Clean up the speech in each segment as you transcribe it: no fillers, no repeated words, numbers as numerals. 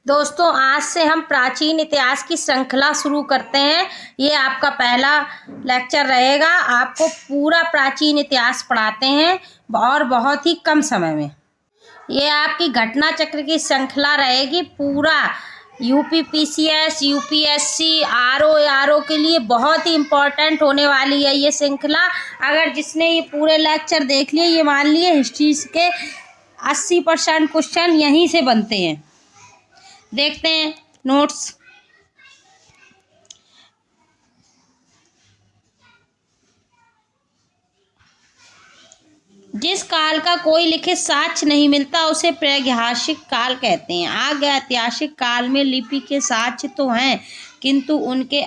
दोस्तों, आज से हम प्राचीन इतिहास की श्रृंखला शुरू करते हैं। ये आपका पहला लेक्चर रहेगा। आपको पूरा प्राचीन इतिहास पढ़ाते हैं और बहुत ही कम समय में। ये आपकी घटना चक्र की श्रृंखला रहेगी। पूरा यूपीपीसीएस, यूपीएससी, आरओ के लिए बहुत ही इम्पोर्टेंट होने वाली है ये श्रृंखला। अगर जिसने ये पूरे लेक्चर देख लिए, ये मान लिए हिस्ट्री के 80% क्वेश्चन यहीं से बनते हैं। देखते हैं नोट्स। जिस काल का कोई लिखित साक्ष्य नहीं मिलता उसे प्रागैतिहासिक काल कहते हैं। आगे ऐतिहासिक काल में लिपि के साक्ष्य तो हैं, किंतु उनके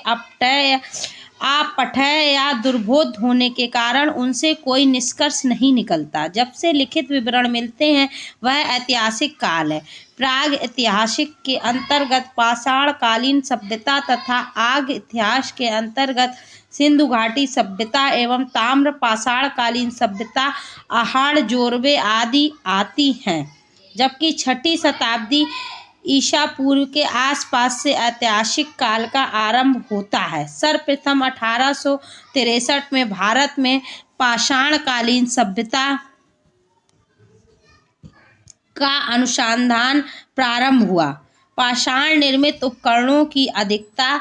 अपठ्य या दुर्बोध होने के कारण उनसे कोई निष्कर्ष नहीं निकलता। जब से लिखित विवरण मिलते हैं वह ऐतिहासिक काल है। प्राग ऐतिहासिक के अंतर्गत पाषाण कालीन सभ्यता तथा आग इतिहास के अंतर्गत सिंधु घाटी सभ्यता एवं ताम्र पाषाण कालीन सभ्यता आहार जोरवे आदि आती हैं। जबकि 6ठी शताब्दी ईसा पूर्व के आसपास से ऐतिहासिक काल का आरंभ होता है। सर्वप्रथम 1863 में भारत में पाषाण कालीन सभ्यता का अनुसंधान प्रारंभ हुआ। पाषाण निर्मित उपकरणों की अधिकता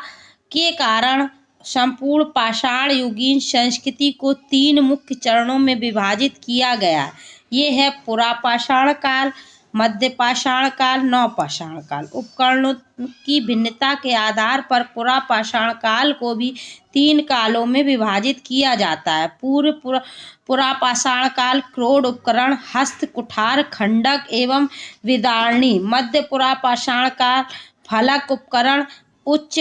के कारण संपूर्ण पाषाण युगीन संस्कृति को 3 मुख्य चरणों में विभाजित किया गया। ये है पुरापाषाण काल, मध्य पाषाण काल, नवपाषाण काल। उपकरणों की भिन्नता के आधार पर पुरापाषाण काल को भी 3 कालों में विभाजित किया जाता है। पुरापाषाण काल क्रोड उपकरण, हस्त कुठार, खंडक एवं विदारणी। मध्य पुरापाषाण काल फलक उपकरण, उच्च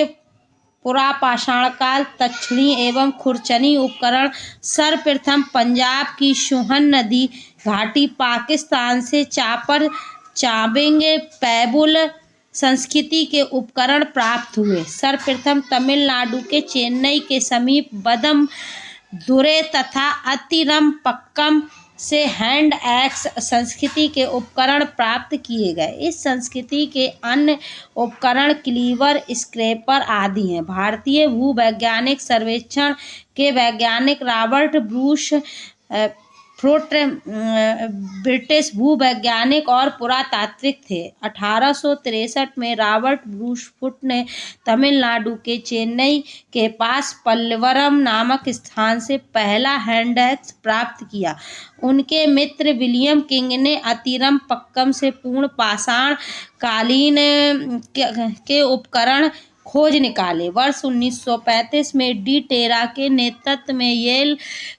पुरापाषाण काल तक्षणी एवं खुरचनी उपकरण। सर्वप्रथम पंजाब की सोहन नदी घाटी, पाकिस्तान से चापर, चाबिंग, पैबुल संस्कृति के उपकरण प्राप्त हुए। सर्वप्रथम तमिलनाडु के चेन्नई के समीप बदम दुरे तथा अतिरमपक्कम से हैंड एक्स संस्कृति के उपकरण प्राप्त किए गए। इस संस्कृति के अन्य उपकरण क्लीवर, स्क्रैपर आदि हैं। भारतीय भूवैज्ञानिक सर्वेक्षण के वैज्ञानिक रॉबर्ट ब्रूस फ्रूट ब्रिटिश भूवैज्ञानिक और पुरातात्विक थे। 1863 में रॉबर्ट ब्रूसफुट ने तमिलनाडु के चेन्नई के पास पल्लवरम नामक स्थान से पहला हैंडएक्स प्राप्त किया। उनके मित्र विलियम किंग ने अतिरमपक्कम से पूर्ण पाषाण कालीन के उपकरण खोज निकाले। वर्ष 1935 में डी टेरा के नेतृत्व में येल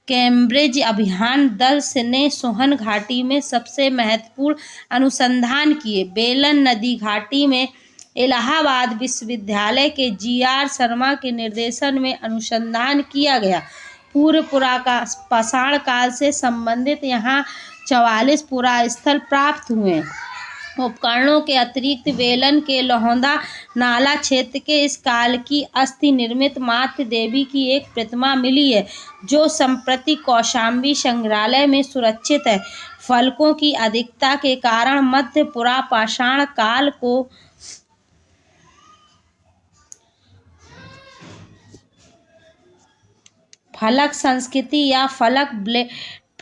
कैम्ब्रिज अभियान दल ने सोहन घाटी में सबसे महत्वपूर्ण अनुसंधान किए। बेलन नदी घाटी में इलाहाबाद विश्वविद्यालय के जी.आर. शर्मा के निर्देशन में अनुसंधान किया गया। पूर्व पुरापाषाण काल से संबंधित यहाँ 44 पुरास्थल प्राप्त हुए। उपकरणों के अतिरिक्त बेलन के लोहंदा नाला क्षेत्र के इस काल की अस्थि निर्मित मातृ देवी की एक प्रतिमा मिली है, जो संप्रति कौशाम्बी संग्रहालय में सुरक्षित है। फलकों की अधिकता के कारण मध्य पुरापाषाण काल को फलक संस्कृति या फलक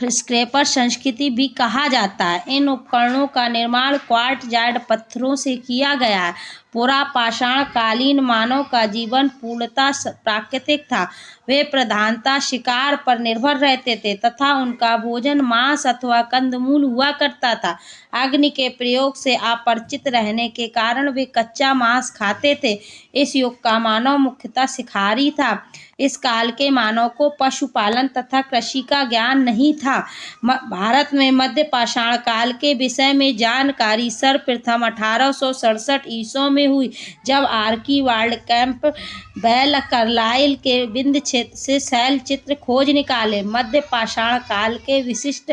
स्क्रैपर संस्कृति भी कहा जाता है। इन उपकरणों का निर्माण क्वार्टजाइट पत्थरों से किया गया है। पुरापाषाण कालीन मानव का जीवन पूर्णतः प्राकृतिक था। वे प्रधानतः शिकार पर निर्भर रहते थे तथा उनका भोजन मांस अथवा कंदमूल हुआ करता था। अग्नि के प्रयोग से अपरिचित रहने के कारण वे कच्चा मांस खाते थे। इस युग का मानव मुख्यतः शिकारी था। इस काल के मानव को पशुपालन तथा कृषि का ज्ञान नहीं था। भारत में मध्य पाषाण काल के विषय में जानकारी सर्वप्रथम 1867 ईस्वी में हुई, जब आर्कीवाल्ड कैंपबेल कार्लाइल के विंध्य क्षेत्र से शैल चित्र खोज निकाले। मध्य पाषाण काल के विशिष्ट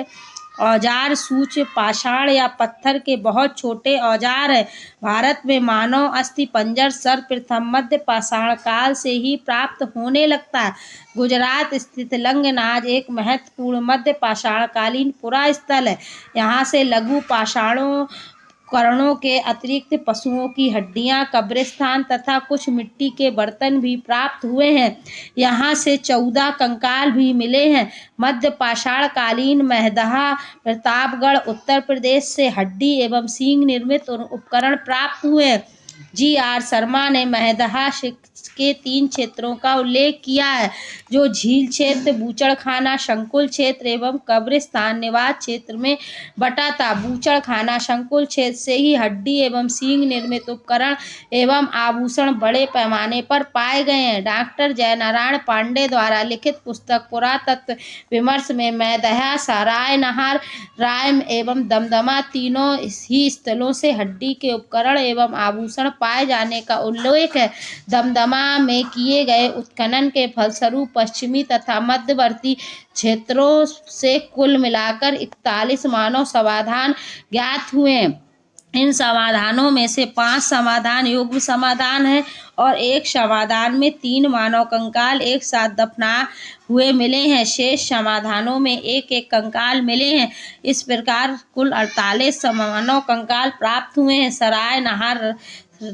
औजार सूच पाषाण या पत्थर के बहुत छोटे औजार हैं। भारत में मानव अस्थिपंजर सर्वप्रथम मध्य पाषाण काल से ही प्राप्त होने लगता है। गुजरात स्थित लंगनाज एक महत्वपूर्ण मध्य पाषाण कालीन पुरा स्थल है। यहाँ से लघु पाषाणों उपकरणों के अतिरिक्त पशुओं की हड्डियां, कब्रिस्तान तथा कुछ मिट्टी के बर्तन भी प्राप्त हुए हैं। यहाँ से 14 कंकाल भी मिले हैं। मध्य पाषाण कालीन महदहा, प्रतापगढ़, उत्तर प्रदेश से हड्डी एवं सींग निर्मित उपकरण प्राप्त हुए। जी.आर. शर्मा ने महदहा के 3 क्षेत्रों का उल्लेख किया है, जो झील क्षेत्र, बूचड़खाना, संकुल क्षेत्र एवं कब्रिस्तान निवास क्षेत्र में बटा था। बूचड़खाना संकुल क्षेत्र से ही हड्डी एवं सींग निर्मित उपकरण एवं आभूषण बड़े पैमाने पर पाए गए हैं। डॉक्टर जयनारायण पांडे द्वारा लिखित पुस्तक पुरातत्व विमर्श में मैदहा, सराय नहार, राय एवं दमदमा तीनों ही स्थलों से हड्डी के उपकरण एवं आभूषण पाए जाने का उल्लेख है। दमदमा में किए गए उत्खनन के फलस्वरूप पश्चिमी तथा मध्यवर्ती क्षेत्रों से कुल मिलाकर 41 मानव समाधान ज्ञात हुए। इन समाधानों में से 5 समाधान युग्म समाधान है और एक समाधान में 3 मानव कंकाल एक साथ दफना हुए मिले हैं। शेष समाधानों में एक एक कंकाल मिले हैं। इस प्रकार कुल 48 मानव कंकाल प्राप्त हुए हैं। सराय नहार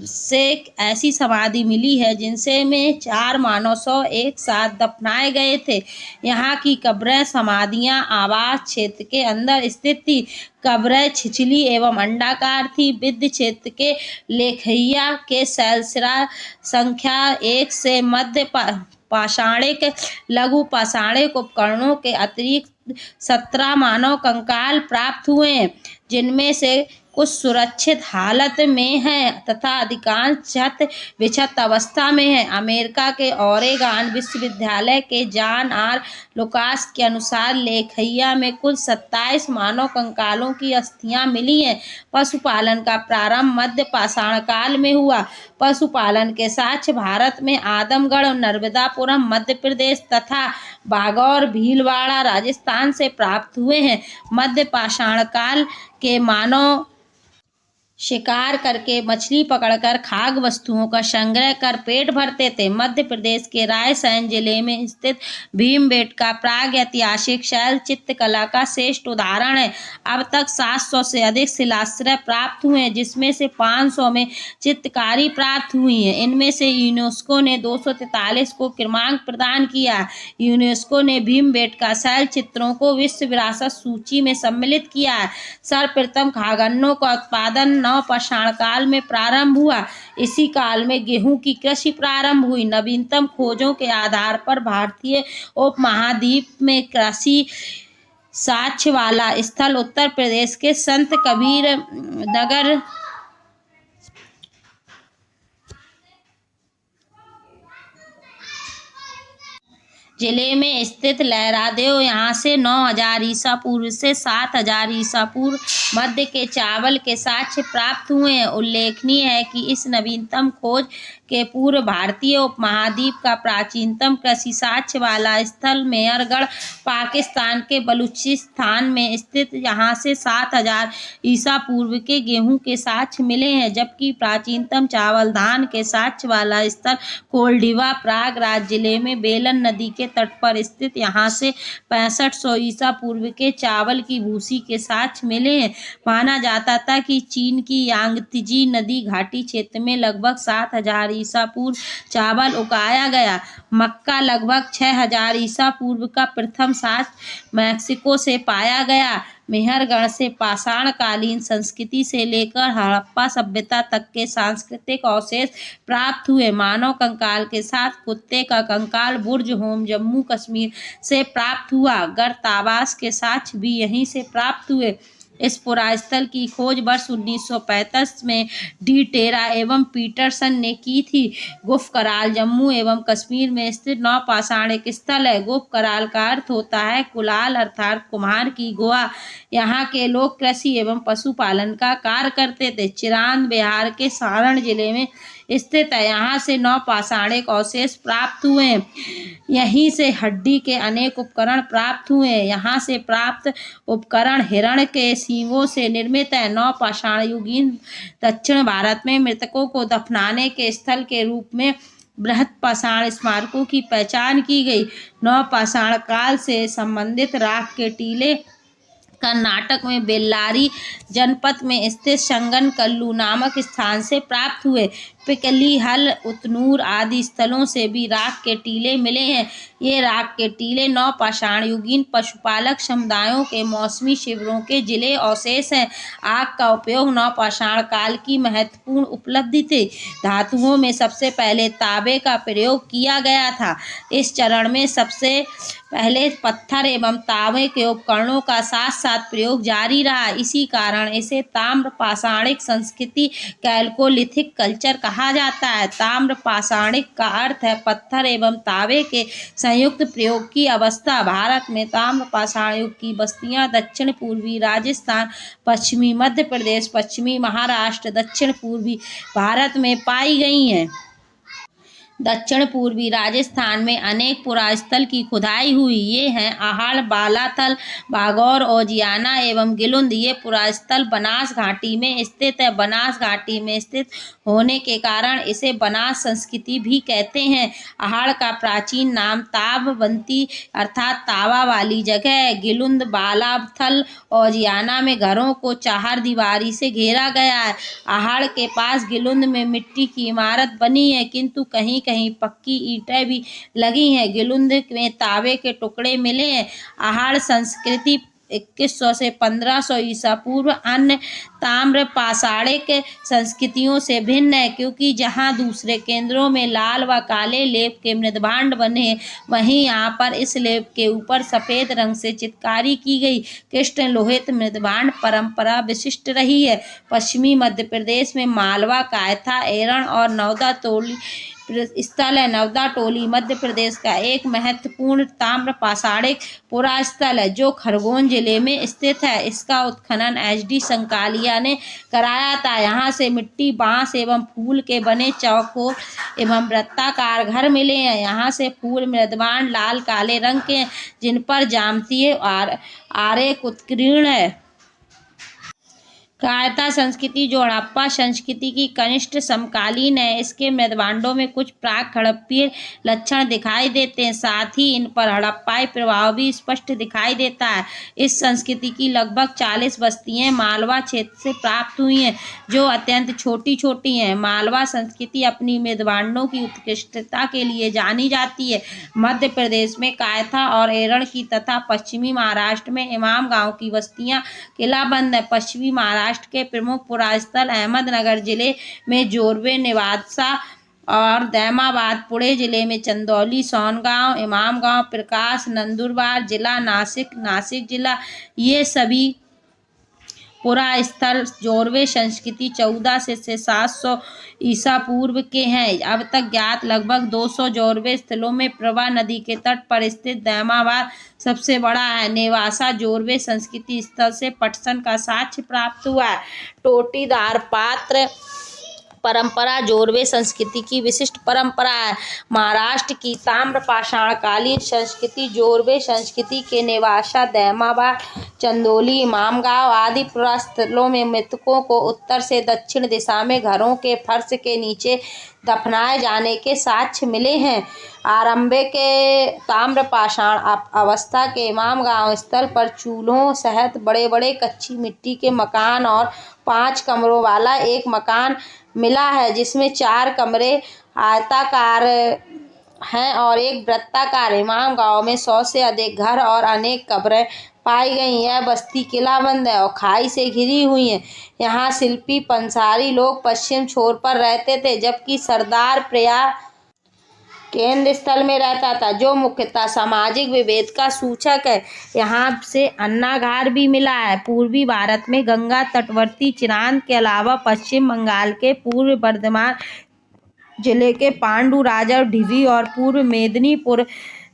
से ऐसी समाधि मिली है जिनसे में 4 मानव शव एक साथ दफनाए गए थे। यहाँ की कब्रें समाधियाँ आवास क्षेत्र के अंदर स्थित थी। कब्रें छिछली एवं अंडाकार थी। विद्य क्षेत्र के लेखैया के शैलशिला संख्या 1 से मध्य पाषाणिक, लघु पाषाणिक उपकरणों के अतिरिक्त 17 मानव कंकाल प्राप्त हुए, जिनमें से कुछ सुरक्षित हालत में हैं तथा अधिकांश क्षत विक्षत अवस्था में हैं। अमेरिका के ओरेगॉन विश्वविद्यालय के जॉन आर. लुकास के अनुसार लेखैया में कुल 27 मानव कंकालों की अस्थियां मिली हैं। पशुपालन का प्रारंभ मध्य पाषाण काल में हुआ। पशुपालन के साक्ष्य भारत में आदमगढ़, नर्मदापुरम मध्य प्रदेश तथा बागौर, भीलवाड़ा राजस्थान से प्राप्त हुए हैं। मध्य पाषाण काल के मानव शिकार करके, मछली पकड़कर, खाद्य वस्तुओं का संग्रह कर पेट भरते थे। मध्य प्रदेश के रायसेन जिले में स्थित भीमबेटका प्रागैतिहासिक शैल चित्रकला का श्रेष्ठ उदाहरण है। अब तक 700 से अधिक शिलाश्रय प्राप्त हुए हैं, जिसमें से 500 में चित्रकारी प्राप्त हुई है। इनमें से यूनेस्को ने 243 को क्रमांक प्रदान किया। यूनेस्को ने भीमबेटका शैल चित्रों को विश्व विरासत सूची में सम्मिलित किया है। सर्वप्रथम खाद्यान्नों का उत्पादन पाषाण काल में प्रारंभ हुआ। इसी काल में गेहूं की कृषि प्रारंभ हुई। नवीनतम खोजों के आधार पर भारतीय उपमहाद्वीप में कृषि साक्ष्य वाला स्थल उत्तर प्रदेश के संत कबीर नगर जिले में स्थित लहरादेव। यहाँ से 9000 ईसा पूर्व से 7000 ईसा पूर्व मध्य के चावल के साक्ष्य प्राप्त हुए हैं। उल्लेखनीय है कि इस नवीनतम खोज के पूर्व भारतीय उपमहाद्वीप का प्राचीनतम कृषि साक्ष्य वाला स्थल मेहरगढ़ पाकिस्तान के बलूचिस्तान में स्थित, यहाँ से 7000 ईसा पूर्व के गेहूं के साक्ष्य मिले हैं, जबकि प्राचीनतम चावल धान के साक्ष्य वाला स्थल कोल्डिवा प्रयागराज जिले में बेलन नदी के तट पर स्थित, यहाँ से 6500 ईसा पूर्व के चावल की भूसी के साक्ष्य मिले हैं। माना जाता था कि चीन की यांगत्जी नदी घाटी क्षेत्र में लगभग 7000 ईसा पूर्व चावल उगाया गया। मक्का लगभग 6000 ईसा पूर्व का प्रथम साक्ष्य मैक्सिको से पाया गया। मेहरगढ़ से पाषाणकालीन संस्कृति से लेकर हड़प्पा सभ्यता तक के सांस्कृतिक अवशेष प्राप्त हुए। मानव कंकाल के साथ कुत्ते का कंकाल बुर्ज होम जम्मू कश्मीर से प्राप्त हुआ। गर्तावास के साक्ष्य भी यहीं से प्राप्त हुए। इस पुरास्थल की खोज वर्ष 1935 में डी टेरा एवं पीटरसन ने की थी। गुफ कराल जम्मू एवं कश्मीर में स्थित नवपाषाणिक स्थल है। गुफ कराल का अर्थ होता है कुलाल अर्थात कुम्हार की गुहा। यहाँ के लोग कृषि एवं पशुपालन का कार्य करते थे। चिरांद बिहार के सारण जिले में स्थित है। यहाँ से नवपाषाणिक अवशेष प्राप्त हुए हैं। यहीं से हड्डी के अनेक उपकरण प्राप्त हुए हैं। यहाँ से प्राप्त उपकरण हिरण के सींगों से निर्मित है। नवपाषाण युगीन दक्षिण भारत में मृतकों को दफनाने के स्थल के रूप में बृहत पाषाण स्मारकों की पहचान की गई। नवपाषाण काल से संबंधित राख के टीले कर्नाटक में बेल्लारी जनपद में स्थित संगनकल्लू नामक स्थान से प्राप्त हुए। पिकलीहल, उतनूर आदि स्थलों से भी राख के टीले मिले हैं। ये राख के टीले नवपाषाण युगीन पशुपालक समुदायों के मौसमी शिविरों के जिले अवशेष हैं। आग का उपयोग नवपाषाण काल की महत्वपूर्ण उपलब्धि थी। धातुओं में सबसे पहले तांबे का प्रयोग किया गया था। इस चरण में सबसे पहले पत्थर एवं तांबे के उपकरणों का साथ साथ प्रयोग जारी रहा। इसी कारण इसे ताम्र पाषाणिक संस्कृति कैल्कोलिथिक कल्चर कहा जाता है। ताम्र पाषाणिक का अर्थ है पत्थर एवं तांबे के संयुक्त प्रयोग की अवस्था। भारत में ताम्र पाषाण युग की बस्तियां दक्षिण पूर्वी राजस्थान, पश्चिमी मध्य प्रदेश, पश्चिमी महाराष्ट्र, दक्षिण पूर्वी भारत में पाई गई हैं। दक्षिण पूर्वी राजस्थान में अनेक पुरास्थल की खुदाई हुई। ये हैं अहाड़, बालाथल, बागौर, औजियाना एवं गिलुंद। ये पुरास्थल बनास घाटी में स्थित है। बनास घाटी में स्थित होने के कारण इसे बनास संस्कृति भी कहते हैं। अहाड़ का प्राचीन नाम ताबवंती अर्थात तावा वाली जगह है। गिलुंद, बालाथल, औजियाना में घरों को चार दीवारी से घेरा गया है। अहाड़ के पास गिलुंद में मिट्टी की इमारत बनी है, किंतु कहीं कहीं पक्की ईंटें भी लगी हैं। गिलुंद में तांबे के टुकड़े मिले हैं। अहाड़ संस्कृति 2100 से 1500 ईसा पूर्व अन्य ताम्र पाषाणिक संस्कृतियों से भिन्न है, क्योंकि जहां दूसरे केंद्रों में लाल व काले लेप के मृदभांड बने, वहीं यहाँ पर इस लेप के ऊपर सफेद रंग से चित्रकारी की गई कृष्ण लोहित मृदभांड परंपरा विशिष्ट रही है। पश्चिमी मध्य प्रदेश में मालवा, कायथा, एरण और नवदा टोली स्थल है। नवदा टोली मध्य प्रदेश का एक महत्वपूर्ण ताम्र पाषाणिक पुरास्थल है, जो खरगोन जिले में स्थित है। इसका उत्खनन HD संकालिया ने कराया था। यहाँ से मिट्टी, बांस एवं फूल के बने चौकोर एवं वृत्ताकार घर मिले हैं। यहाँ से फूल मृदभांड लाल काले रंग के हैं, जिन पर ज्यामितीय आरेख उत्कीर्ण है। कायथा संस्कृति जो हड़प्पा संस्कृति की कनिष्ठ समकालीन है। इसके मृदभांडों में कुछ प्राक हड़प्पीय लक्षण दिखाई देते हैं, साथ ही इन पर हड़प्पाई प्रभाव भी स्पष्ट दिखाई देता है। इस संस्कृति की लगभग 40 बस्तियां मालवा क्षेत्र से प्राप्त हुई हैं, जो अत्यंत छोटी छोटी हैं। मालवा संस्कृति अपनी मृदभांडों की उत्कृष्टता के लिए जानी जाती है। मध्य प्रदेश में कायथा और एरण की तथा पश्चिमी महाराष्ट्र में इमाम गांव की बस्तियां किलाबंद है। पश्चिमी महाराष्ट्र के प्रमुख पुरास्थल अहमदनगर जिले में जोरवे, नेवासा और दैमाबाद, पुणे जिले में चंदौली, सोनगांव, इमाम गांव, प्रकाश, नंदुरबार जिला, नासिक जिला, ये सभी पुरास्थल जोरवे संस्कृति 1400 से 700 ईसा पूर्व के हैं। अब तक ज्ञात लगभग 200 जोरवे स्थलों में प्रभा नदी के तट पर स्थित दैमाबाद सबसे बड़ा है। नेवासा जोरवे संस्कृति स्थल से पटसन का साक्ष्य प्राप्त हुआ है। टोटीदार पात्र परंपरा जोरवे संस्कृति की विशिष्ट परंपरा है। महाराष्ट्र की ताम्र पाषाणकालीन संस्कृति जोरवे संस्कृति के नेवासा, दैमाबाद, चंदौली, इमामगांव आदि पुरास्थलों में मृतकों को उत्तर से दक्षिण दिशा में घरों के फर्श के नीचे दफनाए जाने के साक्ष्य मिले हैं। आरंभे के ताम्र पाषाण अवस्था के इमामगांव स्थल पर चूल्हों सहित बड़े बड़े कच्ची मिट्टी के मकान और 5 कमरों वाला एक मकान मिला है, जिसमें 4 कमरे आयताकार हैं और एक वृत्ताकार। इमाम गांव में 100 से अधिक घर और अनेक कब्रें पाई गई। यह बस्ती किलाबंद है और खाई से घिरी हुई है। यहाँ शिल्पी पंसारी लोग पश्चिम छोर पर रहते थे, जबकि सरदार प्रयाग केंद्र स्थल में रहता था, जो मुख्यतः सामाजिक विभेद का सूचक है। यहाँ से अन्नागार भी मिला है। पूर्वी भारत में गंगा तटवर्ती चिरांद के अलावा पश्चिम बंगाल के पूर्व बर्धमान जिले के पांडुराजर ढिवी और पूर्व मेदिनीपुर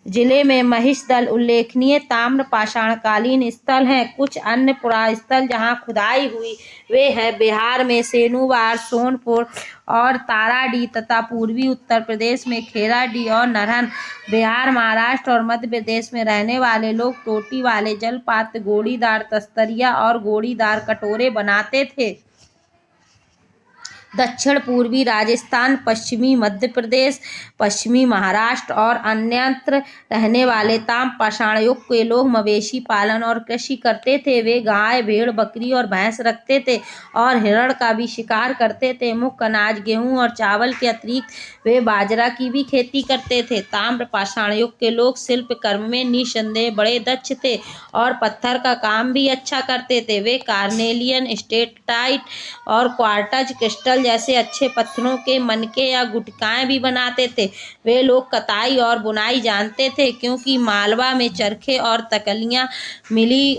जिले में महिषदल उल्लेखनीय ताम्र पाषाणकालीन स्थल हैं। कुछ अन्य पुरास्थल जहां खुदाई हुई वे हैं बिहार में सेनुवार, सोनपुर और ताराडी तथा पूर्वी उत्तर प्रदेश में खेराडी और नरहन। बिहार, महाराष्ट्र और मध्य प्रदेश में रहने वाले लोग टोटी वाले जलपात्र, गोड़ीदार तस्तरिया और गोड़ीदार कटोरे बनाते थे। दक्षिण पूर्वी राजस्थान, पश्चिमी मध्य प्रदेश, पश्चिमी महाराष्ट्र और अन्यत्र रहने वाले ताम्र पाषाण युग के लोग मवेशी पालन और कृषि करते थे। वे गाय, भेड़, बकरी और भैंस रखते थे और हिरण का भी शिकार करते थे। मुख्य अनाज गेहूं और चावल के अतिरिक्त वे बाजरा की भी खेती करते थे। ताम्र पाषाण युग के लोग शिल्प कर्म में निसंदेह बड़े दक्ष थे और पत्थर का काम भी अच्छा करते थे। वे कार्नेलियन, स्टेटाइट और क्वार्ट्ज क्रिस्टल जैसे अच्छे पत्थरों के मनके या गुटकाएं भी बनाते थे। वे लोग कताई और बुनाई जानते थे क्योंकि मालवा में चरखे और तकलियां मिली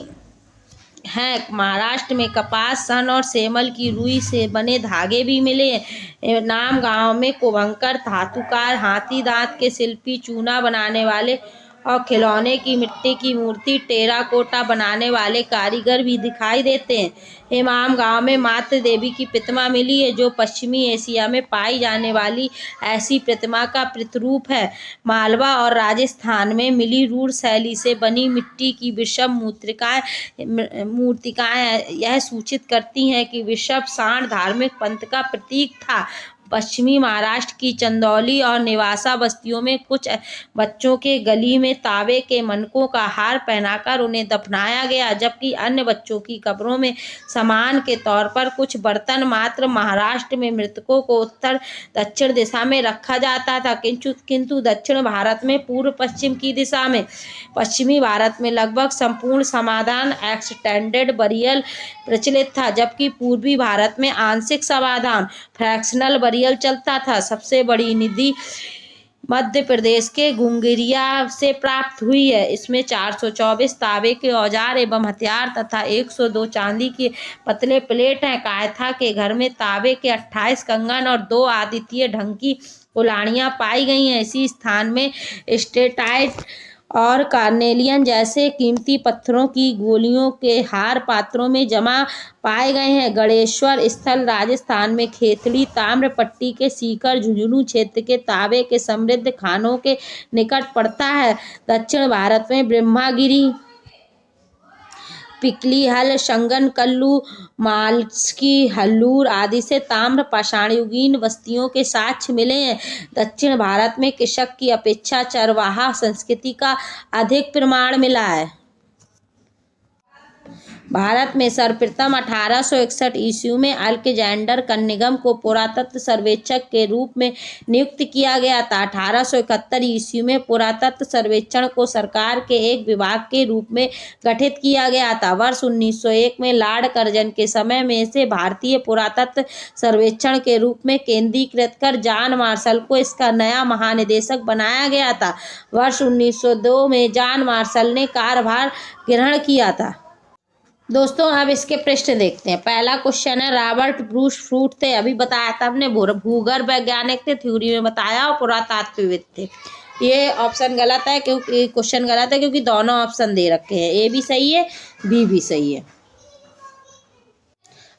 हैं। महाराष्ट्र में कपास, सन और सेमल की रुई से बने धागे भी मिले हैं। नाम गांव में कुंभकर, धातुकार, हाथी दांत के शिल्पी, चूना बनाने वाले और खिलौने की मिट्टी की मूर्ति, टेराकोटा बनाने वाले कारीगर भी दिखाई देते हैं। इमाम गांव में मातृ देवी की प्रतिमा मिली है जो पश्चिमी एशिया में पाई जाने वाली ऐसी प्रतिमा का प्रतिरूप है। मालवा और राजस्थान में मिली रूढ़ शैली से बनी मिट्टी की वृषभ मूर्तिकाएं यह सूचित करती हैं कि वृषभ सांड धार्मिक पंथ का प्रतीक था। पश्चिमी महाराष्ट्र की चंदौली और निवासा बस्तियों में कुछ बच्चों के गली में तांबे के मनकों का हार पहनाकर उन्हें दफनाया गया, जबकि अन्य बच्चों की कब्रों में सम्मान के तौर पर कुछ बर्तन मात्र। महाराष्ट्र में मृतकों को उत्तर दक्षिण दिशा में रखा जाता था, किंतु दक्षिण भारत में पूर्व पश्चिम की दिशा में। पश्चिमी भारत में लगभग संपूर्ण समाधान एक्सटेंडेड बरियल प्रचलित था, जबकि पूर्वी भारत में आंशिक समाधान फ्रैक्शनल बरियल चलता था। सबसे बड़ी निधि मध्य प्रदेश के गुंगरिया से प्राप्त हुई है। इसमें 424 तांबे के औजार एवं हथियार तथा 102 चांदी के पतले प्लेट हैं। कायथा के घर में तांबे के 28 कंगन और 2 आदित्य ढंग की कुल्हाड़ियां पाई गई हैं। इसी स्थान में स्टेटाइट और कार्नेलियन जैसे कीमती पत्थरों की गोलियों के हार पात्रों में जमा पाए गए हैं। गणेश्वर स्थल राजस्थान में खेतड़ी, ताम्रपट्टी के सीकर, झुंझुनू क्षेत्र के तांबे के समृद्ध खानों के निकट पड़ता है। दक्षिण भारत में ब्रह्मागिरी, पिकलीहल, शंगनकल्लू, माल्स्की, हल्लूर आदि से ताम्र पाषाणयुगीन बस्तियों के साक्ष्य मिले हैं। दक्षिण भारत में कृषक की अपेक्षा चरवाहा संस्कृति का अधिक प्रमाण मिला है। भारत में सर्वप्रथम 1861 ईस्वी में अलेक्जेंडर कनिंघम को पुरातत्व सर्वेक्षक के रूप में नियुक्त किया गया था। 1871 ईस्वी में पुरातत्व सर्वेक्षण को सरकार के एक विभाग के रूप में गठित किया गया था। वर्ष 1901 में लॉर्ड कर्जन के समय में इसे भारतीय पुरातत्व सर्वेक्षण के रूप में केंद्रीकृत कर जॉन मार्शल को इसका नया महानिदेशक बनाया गया था। वर्ष 1902 में जॉन मार्शल ने कार्यभार ग्रहण किया था। दोस्तों अब इसके पृष्ठ देखते हैं। पहला क्वेश्चन है रॉबर्ट ब्रूस फ्रूट थे, अभी बताया था हमने, भूगर्भ वैज्ञानिक थे, थ्योरी में बताया, और पुरातात्वविद थे। ये ऑप्शन गलत है क्योंकि क्वेश्चन गलत है क्योंकि दोनों ऑप्शन दे रखे हैं, ए भी सही है बी भी सही है।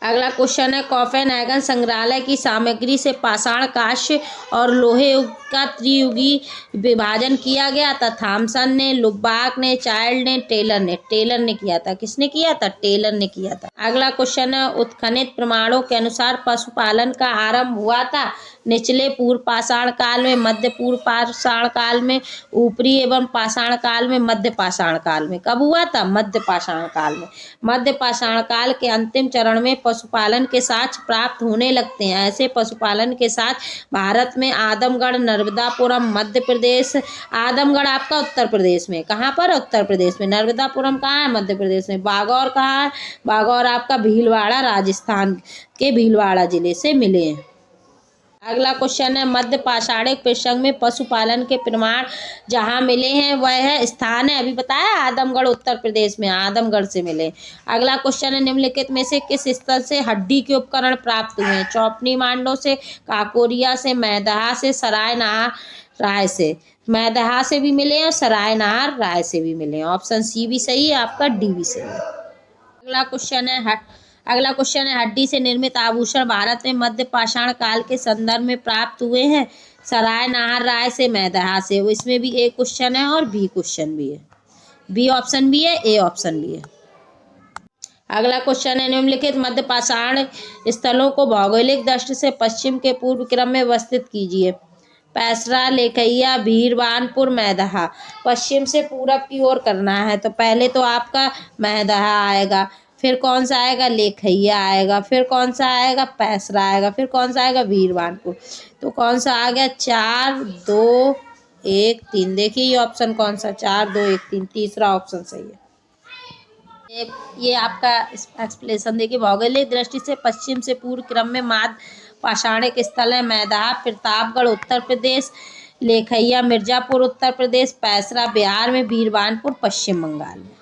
अगला क्वेश्चन है कोपेनहेगन संग्रहालय की सामग्री से पाषाण, कांस्य और लोहे युग का त्रियुगी विभाजन किया गया था। थॉमसन ने, लुबाक ने, चाइल्ड ने, टेलर ने किया था। किसने किया था? टेलर ने किया था। अगला क्वेश्चन है उत्खनित प्रमाणों के अनुसार पशुपालन का आरंभ हुआ था निचले पूर्व पाषाण काल में, मध्य पूर्व पाषाण काल में, ऊपरी एवं पाषाण काल में, मध्य पाषाण काल में। कब हुआ था? मध्य पाषाण काल में। मध्य पाषाण काल के अंतिम चरण में पशुपालन के साक्ष्य प्राप्त होने लगते हैं। ऐसे पशुपालन के साथ भारत में आदमगढ़, नर्मदापुरम मध्य प्रदेश, आदमगढ़ आपका उत्तर प्रदेश में, कहाँ पर? उत्तर प्रदेश में। नर्मदापुरम कहाँ है? मध्य प्रदेश में। बागौर कहाँ है? बागौर आपका भीलवाड़ा, राजस्थान के भीलवाड़ा जिले से मिले हैं। अगला क्वेश्चन है मध्य पाषाणिक प्रसंग में पशुपालन के प्रमाण जहाँ मिले हैं वह स्थान है, अभी बताया, आदमगढ़ उत्तर प्रदेश में, आदमगढ़ से मिले। अगला क्वेश्चन है निम्नलिखित में से किस स्थल से हड्डी के उपकरण प्राप्त हुए हैं? चौपनी मांडो से, काकोरिया से, मैदहा से, सराय नहार राय से। मैदहा से भी मिले और सराय नहार राय से भी मिले। ऑप्शन सी भी सही है आपका, डी भी सही है। अगला क्वेश्चन है हड्डी से निर्मित आभूषण भारत में मध्य पाषाण काल के संदर्भ में प्राप्त हुए हैं। सराय नहार राय से, मैदहा से। इसमें भी ए क्वेश्चन है और बी क्वेश्चन भी है, बी ऑप्शन भी है, ए ऑप्शन भी है। अगला क्वेश्चन है निम्नलिखित मध्य पाषाण स्थलों को भौगोलिक दृष्टि से पश्चिम के पूर्व क्रम में व्यवस्थित कीजिए। पैसरा, लेखैया, भीरवानपुर, मैदहा। पश्चिम से पूरब की ओर करना है तो पहले तो आपका मैदहा आएगा, फिर कौन सा आएगा, लेखैया आएगा, फिर कौन सा आएगा, पैसरा आएगा, फिर कौन सा आएगा, भीरवानपुर। तो कौन सा आ गया, 4, 2, 1, 3। देखिए ये ऑप्शन कौन सा, 4, 2, 1, 3, तीसरा ऑप्शन सही है। ये आपका एक्सप्लेनेशन देखिए, भौगोलिक दृष्टि से पश्चिम से पूर्व क्रम में मध्य पाषाणिक स्थल है मैदाहा प्रतापगढ़ उत्तर प्रदेश, लेखैया मिर्जापुर उत्तर प्रदेश, पैसरा बिहार में, भीरवानपुर पश्चिम बंगाल में।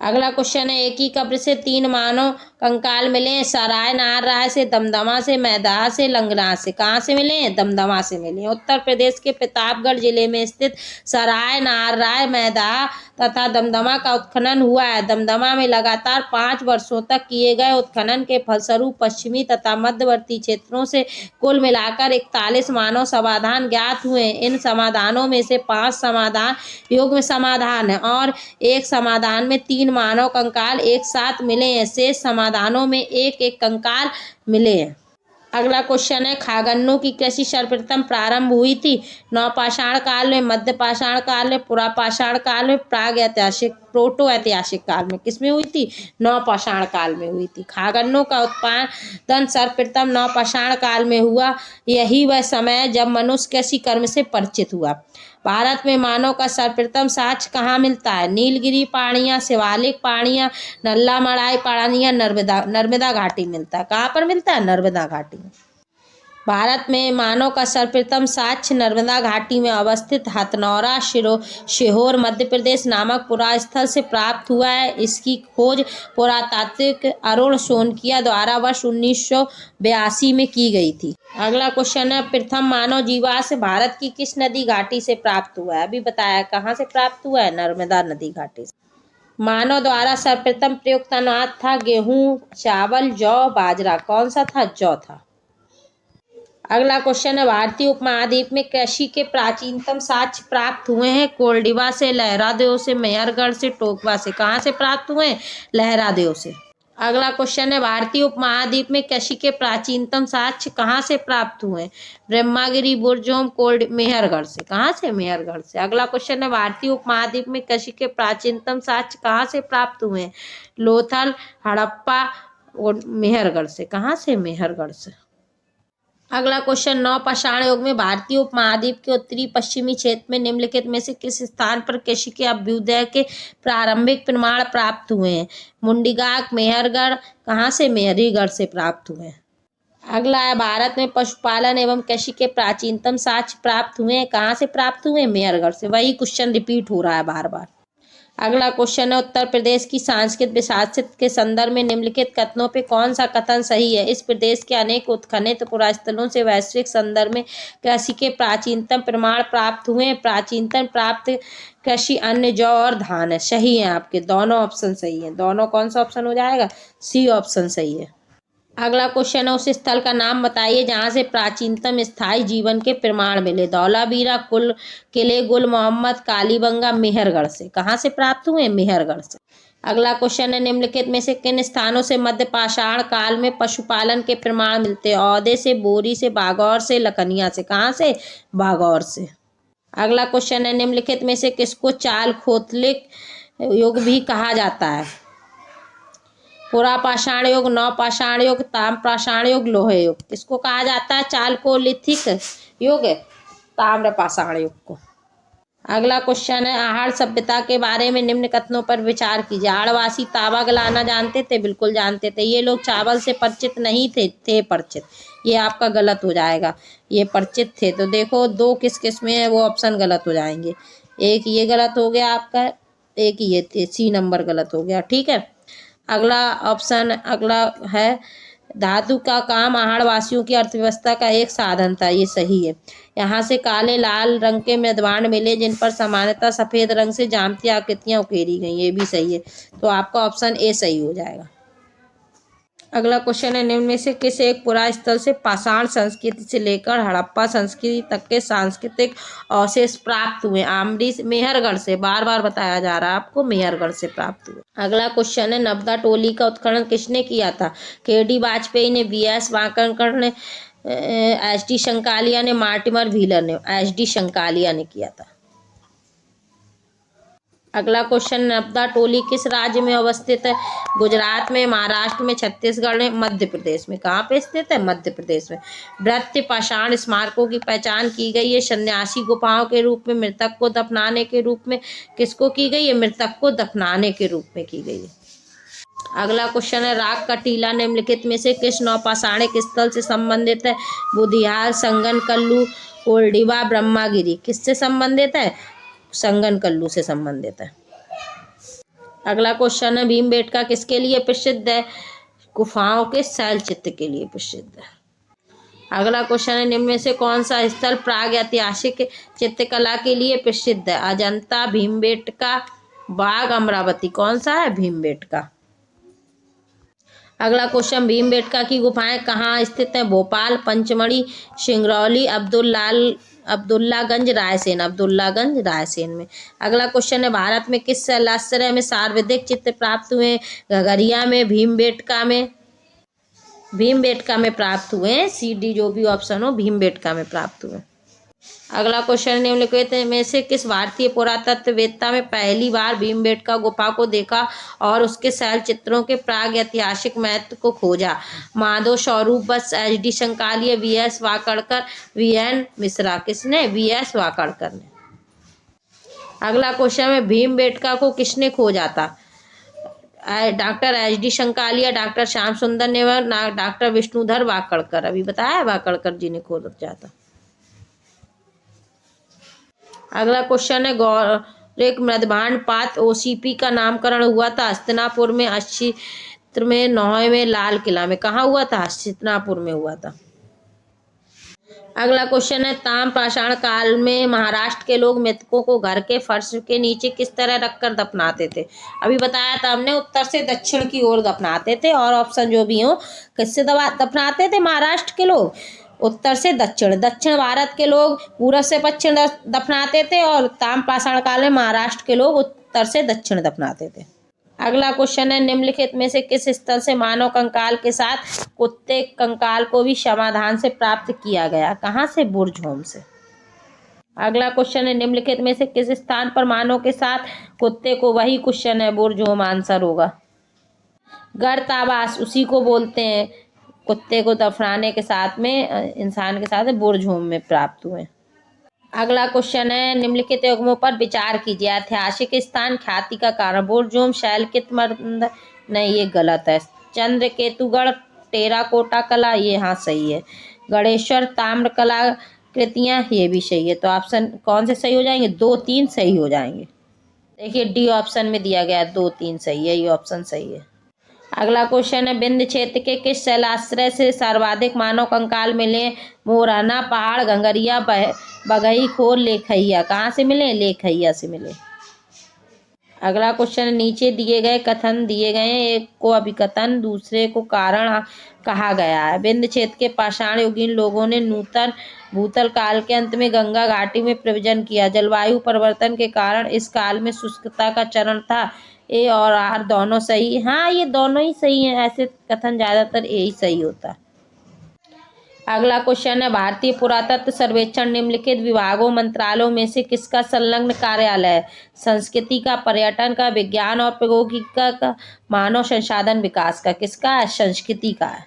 अगला क्वेश्चन है एक ही कब्र से 3 मानव कंकाल मिले हैं, सराय नार राय से, दमदमा से, मैदाहा से, लंगना से। कहाँ से मिले हैं, दमदमा से मिले हैं। उत्तर प्रदेश के प्रतापगढ़ जिले में स्थित सराय नार राय, मैदाहा तथा दमदमा का उत्खनन हुआ है। दमदमा में लगातार 5 वर्षों तक किए गए उत्खनन के फलस्वरूप पश्चिमी तथा मध्यवर्ती क्षेत्रों से कुल मिलाकर 41 मानव समाधान ज्ञात हुए। इन समाधानों में से 5 समाधान युग्म समाधान है और एक समाधान में 3 मानव कंकाल एक साथ मिले हैं। शेष समाधानों में एक एक कंकाल मिले हैं। अगला क्वेश्चन है खागन्नों की कृषि सर्वप्रथम प्रारंभ हुई थी नवपाषाण काल में, मध्य पाषाण काल में, पुरापाषाण काल में, प्राग ऐतिहासिक प्रोटो ऐतिहासिक काल में। किसमें हुई थी, नवपाषाण काल में हुई थी। खागन्नों का उत्पादन सर्वप्रथम नवपाषाण काल में हुआ। यही वह समय है जब मनुष्य कृषि कर्म से परिचित हुआ। भारत में मानव का सर्वप्रथम साक्ष्य कहाँ मिलता है, नीलगिरी पहाड़ियाँ, शिवालिक पहाड़ियाँ, नल्ला मड़ाई पहाड़ियाँ, नर्मदा घाटी मिलता है। कहाँ पर मिलता है, नर्मदा घाटी में। भारत में मानव का सर्वप्रथम साक्ष्य नर्मदा घाटी में अवस्थित हथनौरा शिहोर मध्य प्रदेश नामक पुरास्थल से प्राप्त हुआ है। इसकी खोज पुरातात्विक अरुण सोनकिया द्वारा वर्ष 1982 में की गई थी। अगला क्वेश्चन है प्रथम मानव जीवाश्म भारत की किस नदी घाटी से प्राप्त हुआ है। अभी बताया कहाँ से प्राप्त हुआ है, नर्मदा नदी घाटी से। मानव द्वारा सर्वप्रथम प्रयुक्त अनाज था गेहूं, चावल, जौ, बाजरा। कौन सा था, जौ था। अगला क्वेश्चन है भारतीय उपमहाद्वीप में कृषि के प्राचीनतम साक्ष्य प्राप्त हुए हैं कोल्डिवा से, लहरादेव से, मेहरगढ़ से, टोकवा से। कहाँ से प्राप्त हुए हैं, लहरादेव से। अगला क्वेश्चन है भारतीय उपमहाद्वीप में कृषि के प्राचीनतम साक्ष्य कहाँ से प्राप्त हुए हैं, ब्रह्मागिरी, बुरजोम, मेहरगढ़ से। कहाँ से, मेहरगढ़ से। अगला क्वेश्चन है भारतीय उपमहाद्वीप में कृषि के प्राचीनतम साक्ष्य कहाँ से प्राप्त हुए हैं, लोथल, हड़प्पा और मेहरगढ़ से। कहाँ से, मेहरगढ़ से। अगला क्वेश्चन नवपाषाण युग में भारतीय उपमहाद्वीप के उत्तरी पश्चिमी क्षेत्र में निम्नलिखित में से किस स्थान पर कृषि के अभ्युदय के प्रारंभिक प्रमाण प्राप्त हुए हैं, मुंडीगाक, मेहरगढ़। कहाँ से, मेहरीगढ़ से प्राप्त हुए हैं। अगला है भारत में पशुपालन एवं कृषि के प्राचीनतम साक्ष्य प्राप्त हुए हैं। कहाँ से प्राप्त हुए, मेहरगढ़ से। वही क्वेश्चन रिपीट हो रहा है बार बार। अगला क्वेश्चन है उत्तर प्रदेश की सांस्कृतिक विरासत के संदर्भ में निम्नलिखित कथनों पे कौन सा कथन सही है। इस प्रदेश के अनेक उत्खनित पुरास्थलों से वैश्विक संदर्भ में कृषि के प्राचीनतम प्रमाण प्राप्त हुए। प्राचीनतम प्राप्त कृषि अन्न, जौ और धान है। सही है आपके दोनों ऑप्शन सही है। दोनों कौन सा ऑप्शन हो जाएगा, सी ऑप्शन सही है। अगला क्वेश्चन है उस स्थल का नाम बताइए जहाँ से प्राचीनतम स्थायी जीवन के प्रमाण मिले। धौलावीरा, किले गुल मोहम्मद, कालीबंगा, मेहरगढ़ से। कहाँ से प्राप्त हुए, मेहरगढ़ से। अगला क्वेश्चन है निम्नलिखित में से किन स्थानों से मध्य पाषाण काल में पशुपालन के प्रमाण मिलते हैं, औदे से, बोरी से, बागौर से, लखनिया से। कहाँ से, बागौर से। अगला क्वेश्चन है निम्नलिखित में से किसको चाल खोतलिक युग भी कहा जाता है, पुरापाषाण युग, नवपाषाण युग, ताम्रपाषाण युग, लोह युग। किसको कहा जाता है, चालकोलिथिक युग, ताम्रपाषाण युग को। अगला क्वेश्चन है आहड़ सभ्यता के बारे में निम्न कथनों पर विचार कीजिए। आहड़वासी तावा गलाना जानते थे, बिल्कुल जानते थे। ये लोग चावल से परिचित नहीं थे परिचित। ये आपका गलत हो जाएगा, ये परिचित थे। तो देखो दो किस किस में है, वो ऑप्शन गलत हो जाएंगे। एक ये गलत हो गया आपका, एक ये थे, सी नंबर गलत हो गया। ठीक है। अगला ऑप्शन अगला है धातु का काम आहड़वासियों की अर्थव्यवस्था का एक साधन था। ये सही है। यहाँ से काले लाल रंग के मृदवाण मिले जिन पर सामान्यतः सफ़ेद रंग से ज्यामितीय आकृतियाँ उकेरी गई। ये भी सही है। तो आपका ऑप्शन ए सही हो जाएगा। अगला क्वेश्चन है, निम्न में से किस एक पुरास्थल से पाषाण संस्कृति से लेकर हड़प्पा संस्कृति तक के सांस्कृतिक अवशेष प्राप्त हुए? आमरी मेहरगढ़ से, बार बार बताया जा रहा है आपको, मेहरगढ़ से प्राप्त हुए। अगला क्वेश्चन है, नर्मदा टोली का उत्खनन किसने किया था? के.डी. वाजपेयी ने, वी.एस. वाकड़कर ने, एच.डी. शंकालिया ने, मार्टिमर व्हीलर ने? एच.डी. शंकालिया ने किया था। अगला क्वेश्चन, नर्मदा टोली किस राज्य में अवस्थित है? गुजरात में, महाराष्ट्र में, छत्तीसगढ़ में, मध्य प्रदेश में? कहाँ पे स्थित है? मध्य प्रदेश में। वृत्त पाषाण स्मारकों की पहचान की गई है। सन्यासी गुफाओं के रूप में, मृतक को दफनाने के रूप में किसको की गई है? मृतक को दफनाने के रूप में की गई है। अगला क्वेश्चन है, राग का टीला निम्नलिखित में से किस नौपाषाणिक स्थल से संबंधित है? बुधियाल, संगनकल्लू, कोल्डिवा, ब्रह्मागिरी? किससे संबंधित है? संगनकल्लू से संबंधित है। अगला क्वेश्चन है, भीमबेटका किसके लिए प्रसिद्ध है? गुफाओं के शैल चित्र के लिए प्रसिद्ध है। अगला क्वेश्चन है, निम्न में से कौन सा स्थल प्राग ऐतिहासिक चित्रकला के लिए प्रसिद्ध है? अजंता, भीमबेटका, बाग, अमरावती? कौन सा है? भीमबेटका। अगला क्वेश्चन, भीमबेटका की गुफाएं कहाँ स्थित हैं? भोपाल, पंचमढ़ी, सिंगरौली, अब्दुल्लागंज, रायसेन? अब्दुल्लागंज, रायसेन में। अगला क्वेश्चन है, भारत में किस शैलाश्रय में सर्वाधिक चित्र प्राप्त हुए? घघरिया में, भीमबेटका में? भीमबेटका में प्राप्त हुए। सी डी जो भी ऑप्शन हो, भीमबेटका में प्राप्त हुए। अगला क्वेश्चन, निम्नलिखित में से किस भारतीय पुरातत्ववेत्ता में पहली बार भीमबेटका गुफा को देखा और उसके शैल चित्रों के प्राग ऐतिहासिक महत्व को खोजा? माधव स्वरूप बस, HD. शंकालिया, VS. Wakadkar, VN. Mishra? किसने? वी.एस. वाकड़कर ने। अगला क्वेश्चन है, भीमबेटका को किसने खोजा था? Doctor H D. Sankalia, doctor Shyam Sundar नेवर, डॉक्टर विष्णुधर वाकड़कर? अभी बताया, वाकड़कर जी ने खोजा था। अगला क्वेश्चन है, गौरिक मृदभांड पात्र ओसीपी का नामकरण हुआ था? हस्तिनापुर में, अक्षित्र में, नौहे में, लाल किला में? कहाँ हुआ था? हस्तिनापुर में हुआ था। अगला क्वेश्चन है, ताम्रपाषाण काल में महाराष्ट्र के लोग मृतकों को घर के फर्श के नीचे किस तरह रखकर दफनाते थे? अभी बताया था हमने, उत्तर से दक्षिण की ओर दफनाते थे। और ऑप्शन जो भी हो, किससे दफनाते थे महाराष्ट्र के लोग? उत्तर से दक्षिण। दक्षिण भारत के लोग पूरब से पश्चिम दफनाते थे और ताम्रपाषाण काल में महाराष्ट्र के लोग उत्तर से दक्षिण दफनाते थे। अगला क्वेश्चन है, निम्नलिखित में से किस स्थल से मानव कंकाल के साथ कुत्ते कंकाल को भी समाधान से प्राप्त किया गया? कहाँ से? बुर्ज होम से। अगला क्वेश्चन है, निम्नलिखित में से किस स्थान पर मानव के साथ कुत्ते को? वही क्वेश्चन है, बुर्ज होम आंसर होगा। गर्तावास उसी को बोलते हैं, कुत्ते को दफनाने के साथ में इंसान के साथ बुर्ज होम में प्राप्त हुए। अगला क्वेश्चन है, निम्नलिखित युग्मों पर विचार कीजिए। ऐतिहासिक स्थान, ख्याति का कारण, बुर्ज होम, शैलकित मंदिर? नहीं, ये गलत है। चंद्रकेतुगढ़, टेराकोटा कला? ये हाँ सही है। गणेश्वर, ताम्र कला कृतियाँ? ये भी सही है। तो ऑप्शन कौन से सही हो जाएंगे? 2, 3 सही हो जाएंगे। देखिए, डी ऑप्शन में दिया गया है, 2, 3 सही है, ये ऑप्शन सही है। अगला क्वेश्चन है, विंध्य क्षेत्र के किस शैलाश्रय से सर्वाधिक मानव कंकाल मिले? मोरहना पहाड़, घंघरिया, बगही खोर, लेखैया? कहाँ से मिले? लेखैया से मिले। अगला क्वेश्चन, नीचे दिए गए कथन दिए गए हैं, एक को अभिकथन, दूसरे को कारण कहा गया है। विंध्य क्षेत्र के पाषाण युगीन लोगों ने नूतन भूतल काल के अंत में गंगा घाटी में प्रव्रजन किया। जलवायु परिवर्तन के कारण इस काल में शुष्कता का चरण था। ए और आर दोनों सही? हाँ, ये दोनों ही सही हैं। ऐसे कथन ज़्यादातर ए ही सही होता है। अगला क्वेश्चन है, भारतीय पुरातत्व सर्वेक्षण निम्नलिखित विभागों मंत्रालयों में से किसका संलग्न कार्यालय है? संस्कृति का, पर्यटन का, विज्ञान और प्रौद्योगिकी का, मानव संसाधन विकास का? किसका है? संस्कृति का है।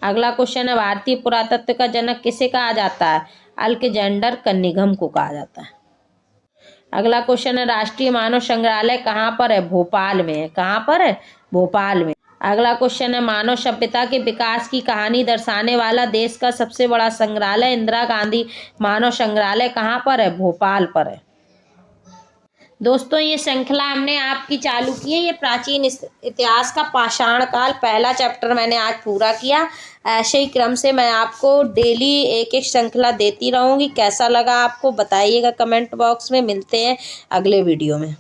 अगला क्वेश्चन है, भारतीय पुरातत्व का जनक किसे कहा जाता है? अलेक्जेंडर कनिंघम को कहा जाता है। अगला क्वेश्चन है, राष्ट्रीय मानव संग्रहालय कहाँ पर है? भोपाल में है। कहाँ पर है? भोपाल में। अगला क्वेश्चन है, मानव सभ्यता के विकास की कहानी दर्शाने वाला देश का सबसे बड़ा संग्रहालय इंदिरा गांधी मानव संग्रहालय कहाँ पर है? भोपाल पर है। दोस्तों, ये श्रृंखला हमने आपकी चालू की है, ये प्राचीन इतिहास का पाषाण काल, पहला चैप्टर मैंने आज पूरा किया। ऐसे ही क्रम से मैं आपको डेली एक एक श्रृंखला देती रहूँगी। कैसा लगा आपको बताइएगा कमेंट बॉक्स में। मिलते हैं अगले वीडियो में।